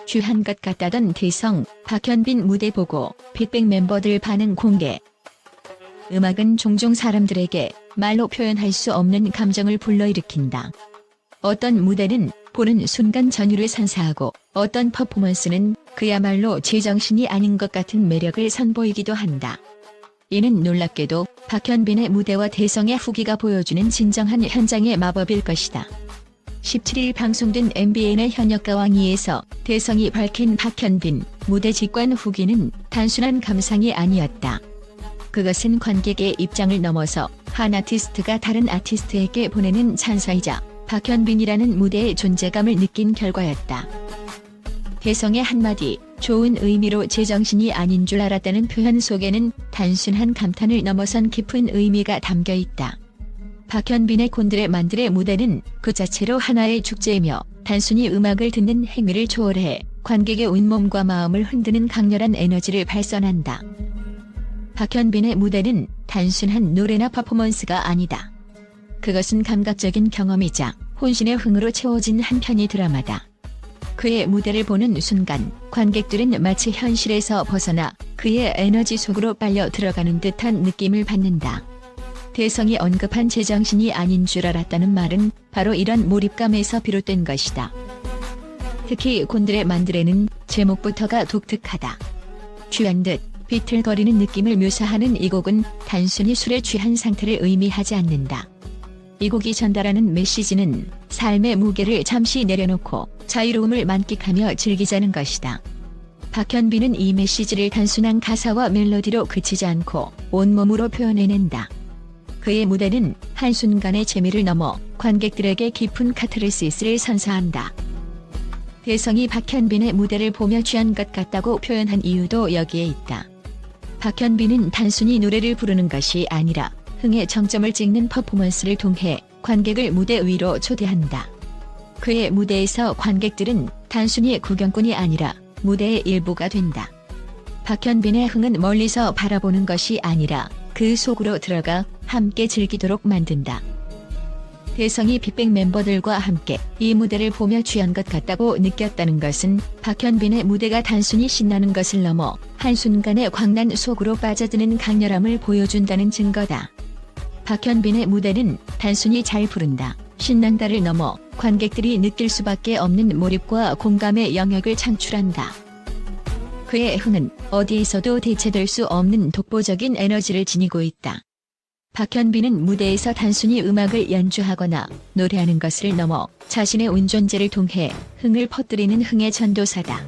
취한 것 같다던 대성, 박현빈 무대 보고 빅뱅 멤버들 반응 공개. 음악은 종종 사람들에게 말로 표현할 수 없는 감정을 불러일으킨다. 어떤 무대는 보는 순간 전율을 선사하고 어떤 퍼포먼스는 그야말로 제정신이 아닌 것 같은 매력을 선보이기도 한다. 이는 놀랍게도 박현빈의 무대와 대성의 후기가 보여주는 진정한 현장의 마법일 것이다. 17일 방송된 MBN의 현역가왕2에서 대성이 밝힌 박현빈 무대 직관 후기는 단순한 감상이 아니었다. 그것은 관객의 입장을 넘어서 한 아티스트가 다른 아티스트에게 보내는 찬사이자 박현빈이라는 무대의 존재감을 느낀 결과였다. 대성의 한마디 좋은 의미로 제정신이 아닌 줄 알았다는 표현 속에는 단순한 감탄을 넘어선 깊은 의미가 담겨 있다. 박현빈의 곤드레 만드레 무대는 그 자체로 하나의 축제이며 단순히 음악을 듣는 행위를 초월해 관객의 온몸과 마음을 흔드는 강렬한 에너지를 발산한다. 박현빈의 무대는 단순한 노래나 퍼포먼스가 아니다. 그것은 감각적인 경험이자 혼신의 흥으로 채워진 한 편의 드라마다. 그의 무대를 보는 순간 관객들은 마치 현실에서 벗어나 그의 에너지 속으로 빨려 들어가는 듯한 느낌을 받는다. 대성이 언급한 제정신이 아닌 줄 알았다는 말은 바로 이런 몰입감에서 비롯된 것이다. 특히 곤드레 만드레는 제목부터가 독특하다. 취한 듯 비틀거리는 느낌을 묘사하는 이 곡은 단순히 술에 취한 상태를 의미하지 않는다. 이 곡이 전달하는 메시지는 삶의 무게를 잠시 내려놓고 자유로움을 만끽하며 즐기자는 것이다. 박현빈은 이 메시지를 단순한 가사와 멜로디로 그치지 않고 온몸으로 표현해낸다. 그의 무대는 한순간의 재미를 넘어 관객들에게 깊은 카타르시스를 선사한다. 대성이 박현빈의 무대를 보며 취한 것 같다고 표현한 이유도 여기에 있다. 박현빈은 단순히 노래를 부르는 것이 아니라 흥의 정점을 찍는 퍼포먼스를 통해 관객을 무대 위로 초대한다. 그의 무대에서 관객들은 단순히 구경꾼이 아니라 무대의 일부가 된다. 박현빈의 흥은 멀리서 바라보는 것이 아니라 그 속으로 들어가 함께 즐기도록 만든다. 대성이 빅뱅 멤버들과 함께 이 무대를 보며 취한 것 같다고 느꼈다는 것은 박현빈의 무대가 단순히 신나는 것을 넘어 한순간의 광란 속으로 빠져드는 강렬함을 보여준다는 증거다. 박현빈의 무대는 단순히 잘 부른다, 신난다를 넘어 관객들이 느낄 수밖에 없는 몰입과 공감의 영역을 창출한다. 그의 흥은 어디에서도 대체될 수 없는 독보적인 에너지를 지니고 있다. 박현빈은 무대에서 단순히 음악을 연주하거나 노래하는 것을 넘어 자신의 온 존재를 통해 흥을 퍼뜨리는 흥의 전도사다.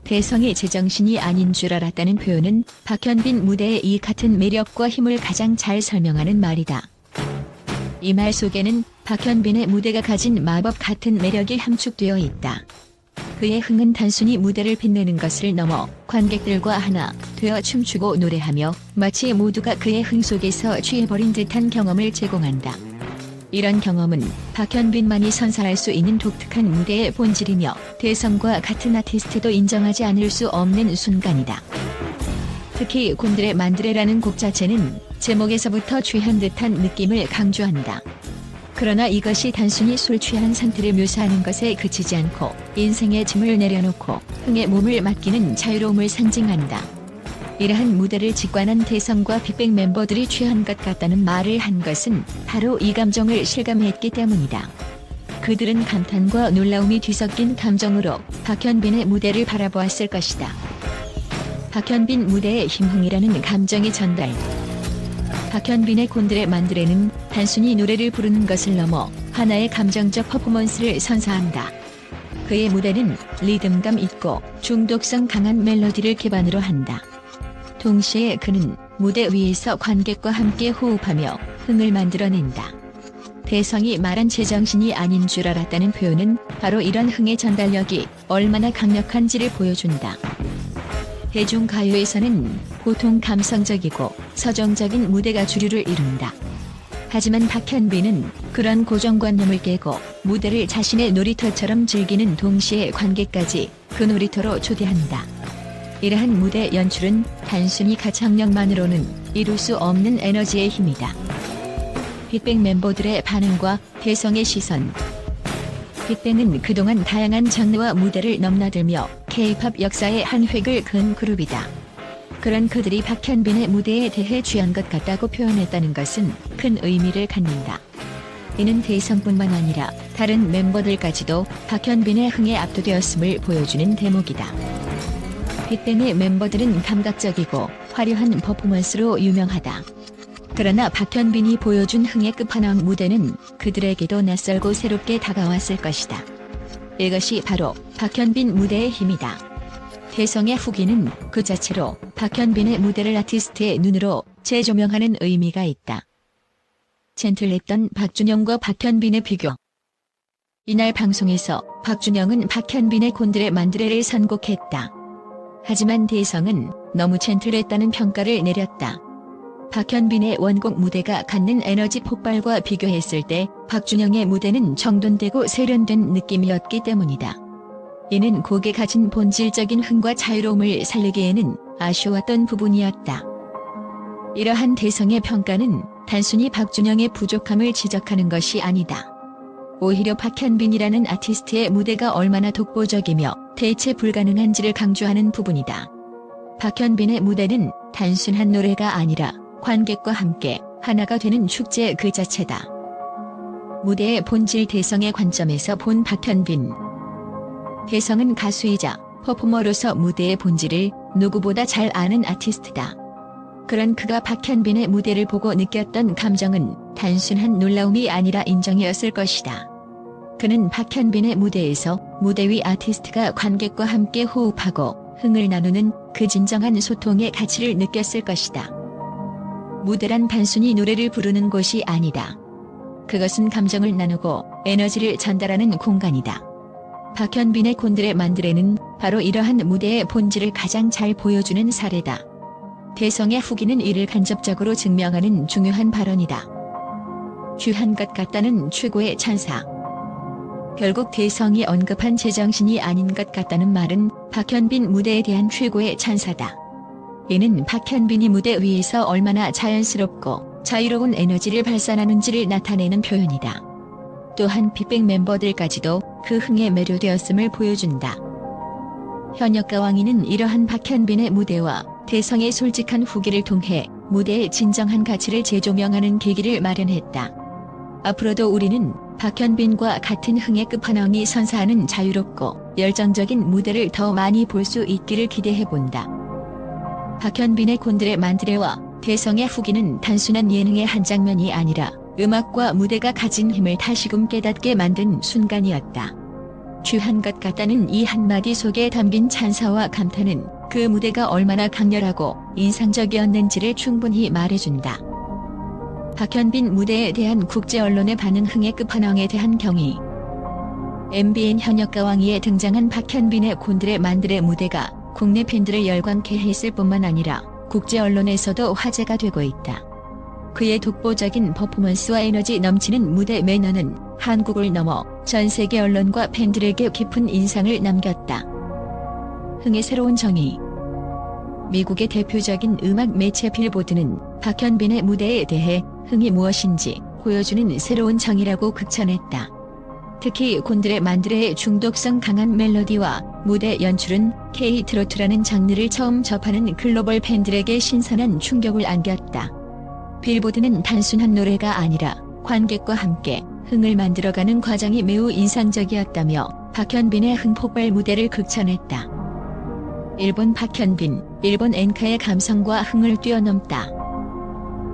대성이 제정신이 아닌 줄 알았다는 표현은 박현빈 무대의 이 같은 매력과 힘을 가장 잘 설명하는 말이다. 이 말 속에는 박현빈의 무대가 가진 마법 같은 매력이 함축되어 있다. 그의 흥은 단순히 무대를 빛내는 것을 넘어 관객들과 하나 되어 춤추고 노래하며 마치 모두가 그의 흥 속에서 취해버린 듯한 경험을 제공한다. 이런 경험은 박현빈만이 선사할 수 있는 독특한 무대의 본질이며 대성과 같은 아티스트도 인정하지 않을 수 없는 순간이다. 특히 곤드레 만드레라는 곡 자체는 제목에서부터 취한 듯한 느낌을 강조한다. 그러나 이것이 단순히 술 취한 상태를 묘사하는 것에 그치지 않고 인생의 짐을 내려놓고 흥에 몸을 맡기는 자유로움을 상징한다. 이러한 무대를 직관한 대성과 빅뱅 멤버들이 취한 것 같다는 말을 한 것은 바로 이 감정을 실감했기 때문이다. 그들은 감탄과 놀라움이 뒤섞인 감정으로 박현빈의 무대를 바라보았을 것이다. 박현빈 무대의 힘흥이라는 감정의 전달. 박현빈의 곤드레 만드레는 단순히 노래를 부르는 것을 넘어 하나의 감정적 퍼포먼스를 선사한다. 그의 무대는 리듬감 있고 중독성 강한 멜로디를 기반으로 한다. 동시에 그는 무대 위에서 관객과 함께 호흡하며 흥을 만들어낸다. 대성이 말한 제정신이 아닌 줄 알았다는 표현은 바로 이런 흥의 전달력이 얼마나 강력한지를 보여준다. 대중가요에서는 보통 감성적이고 서정적인 무대가 주류를 이룬다. 하지만 박현빈은 그런 고정관념을 깨고 무대를 자신의 놀이터처럼 즐기는 동시에 관객까지 그 놀이터로 초대한다. 이러한 무대 연출은 단순히 가창력만으로는 이룰 수 없는 에너지의 힘이다. 빅뱅 멤버들의 반응과 대성의 시선. 빅뱅은 그동안 다양한 장르와 무대를 넘나들며 K-팝 역사의 한 획을 그은 그룹이다. 그런 그들이 박현빈의 무대에 대해 취한 것 같다고 표현했다는 것은 큰 의미를 갖는다. 이는 대성뿐만 아니라 다른 멤버들까지도 박현빈의 흥에 압도되었음을 보여주는 대목이다. 빅뱅의 멤버들은 감각적이고 화려한 퍼포먼스로 유명하다. 그러나 박현빈이 보여준 흥의 끝판왕 무대는 그들에게도 낯설고 새롭게 다가왔을 것이다. 이것이 바로 박현빈 무대의 힘이다. 대성의 후기는 그 자체로 박현빈의 무대를 아티스트의 눈으로 재조명하는 의미가 있다. 젠틀했던 박준영과 박현빈의 비교. 이날 방송에서 박준영은 박현빈의 곤드레 만드레를 선곡했다. 하지만 대성은 너무 젠틀했다는 평가를 내렸다. 박현빈의 원곡 무대가 갖는 에너지 폭발과 비교했을 때 박준영의 무대는 정돈되고 세련된 느낌이었기 때문이다. 이는 곡에 가진 본질적인 흥과 자유로움을 살리기에는 아쉬웠던 부분이었다. 이러한 대성의 평가는 단순히 박준영의 부족함을 지적하는 것이 아니다. 오히려 박현빈이라는 아티스트의 무대가 얼마나 독보적이며 대체 불가능한지를 강조하는 부분이다. 박현빈의 무대는 단순한 노래가 아니라 관객과 함께 하나가 되는 축제 그 자체다. 무대의 본질 대성의 관점에서 본 박현빈. 대성은 가수이자 퍼포머로서 무대의 본질을 누구보다 잘 아는 아티스트다. 그런 그가 박현빈의 무대를 보고 느꼈던 감정은 단순한 놀라움이 아니라 인정이었을 것이다. 그는 박현빈의 무대에서 무대 위 아티스트가 관객과 함께 호흡하고 흥을 나누는 그 진정한 소통의 가치를 느꼈을 것이다. 무대란 단순히 노래를 부르는 곳이 아니다. 그것은 감정을 나누고 에너지를 전달하는 공간이다. 박현빈의 곤드레 만드레는 바로 이러한 무대의 본질을 가장 잘 보여주는 사례다. 대성의 후기는 이를 간접적으로 증명하는 중요한 발언이다. 귀한 것 같다는 최고의 찬사. 결국 대성이 언급한 제정신이 아닌 것 같다는 말은 박현빈 무대에 대한 최고의 찬사다. 이는 박현빈이 무대 위에서 얼마나 자연스럽고 자유로운 에너지를 발산하는지를 나타내는 표현이다. 또한 빅뱅 멤버들까지도 그 흥에 매료되었음을 보여준다. 현역가왕이는 이러한 박현빈의 무대와 대성의 솔직한 후기를 통해 무대의 진정한 가치를 재조명하는 계기를 마련했다. 앞으로도 우리는 박현빈과 같은 흥의 끝판왕이 선사하는 자유롭고 열정적인 무대를 더 많이 볼 수 있기를 기대해본다. 박현빈의 곤드레 만드레와 대성의 후기는 단순한 예능의 한 장면이 아니라 음악과 무대가 가진 힘을 다시금 깨닫게 만든 순간이었다. 귀한 것 같다는 이 한마디 속에 담긴 찬사와 감탄은 그 무대가 얼마나 강렬하고 인상적이었는지를 충분히 말해준다. 박현빈 무대에 대한 국제 언론의 반응 흥의 끝판왕에 대한 경의. MBN 현역가왕이에 등장한 박현빈의 곤드레 만드레 무대가 국내 팬들을 열광케 했을 뿐만 아니라 국제 언론에서도 화제가 되고 있다. 그의 독보적인 퍼포먼스와 에너지 넘치는 무대 매너는 한국을 넘어 전 세계 언론과 팬들에게 깊은 인상을 남겼다. 흥의 새로운 정의. 미국의 대표적인 음악 매체 빌보드는 박현빈의 무대에 대해 흥이 무엇인지 보여주는 새로운 정의라고 극찬했다. 특히 곤드레 만드레의 중독성 강한 멜로디와 무대 연출은 K-트로트라는 장르를 처음 접하는 글로벌 팬들에게 신선한 충격을 안겼다. 빌보드는 단순한 노래가 아니라 관객과 함께 흥을 만들어가는 과정이 매우 인상적이었다며 박현빈의 흥 폭발 무대를 극찬했다. 일본 박현빈, 일본 엔카의 감성과 흥을 뛰어넘다.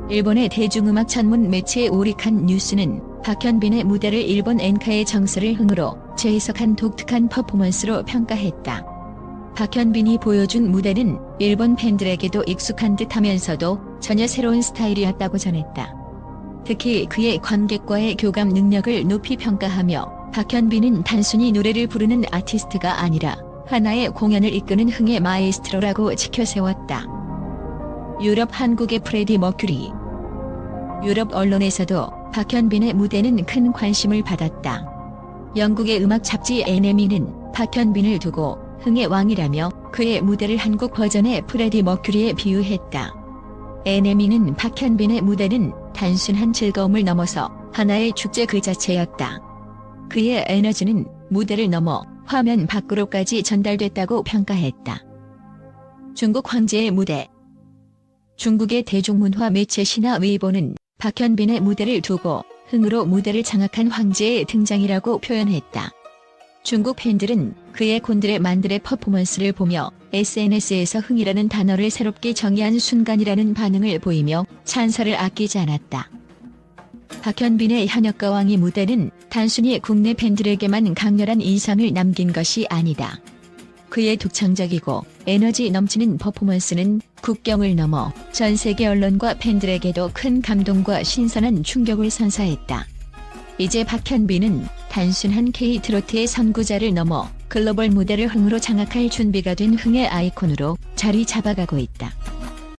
일본의 대중음악 전문 매체 오리칸 뉴스는 박현빈의 무대를 일본 엔카의 정서를 흥으로 재해석한 독특한 퍼포먼스로 평가했다. 박현빈이 보여준 무대는 일본 팬들에게도 익숙한 듯하면서도 전혀 새로운 스타일이었다고 전했다. 특히 그의 관객과의 교감 능력을 높이 평가하며 박현빈은 단순히 노래를 부르는 아티스트가 아니라 하나의 공연을 이끄는 흥의 마에스트로라고 지켜세웠다. 유럽 한국의 프레디 머큐리. 유럽 언론에서도 박현빈의 무대는 큰 관심을 받았다. 영국의 음악 잡지 NME는 박현빈을 두고 흥의 왕이라며 그의 무대를 한국 버전의 프레디 머큐리에 비유했다. NME는 박현빈의 무대는 단순한 즐거움을 넘어서 하나의 축제 그 자체였다. 그의 에너지는 무대를 넘어 화면 밖으로까지 전달됐다고 평가했다. 중국 황제의 무대. 중국의 대중문화 매체 신화 웨이보는 박현빈의 무대를 두고 흥으로 무대를 장악한 황제의 등장이라고 표현했다. 중국 팬들은 그의 곤드레 만드레 퍼포먼스를 보며 SNS에서 흥이라는 단어를 새롭게 정의한 순간이라는 반응을 보이며 찬사를 아끼지 않았다. 박현빈의 현역가왕이 무대는 단순히 국내 팬들에게만 강렬한 인상을 남긴 것이 아니다. 그의 독창적이고 에너지 넘치는 퍼포먼스는 국경을 넘어 전 세계 언론과 팬들에게도 큰 감동과 신선한 충격을 선사했다. 이제 박현빈은 단순한 K-트로트의 선구자를 넘어 글로벌 무대를 흥으로 장악할 준비가 된 흥의 아이콘으로 자리 잡아가고 있다.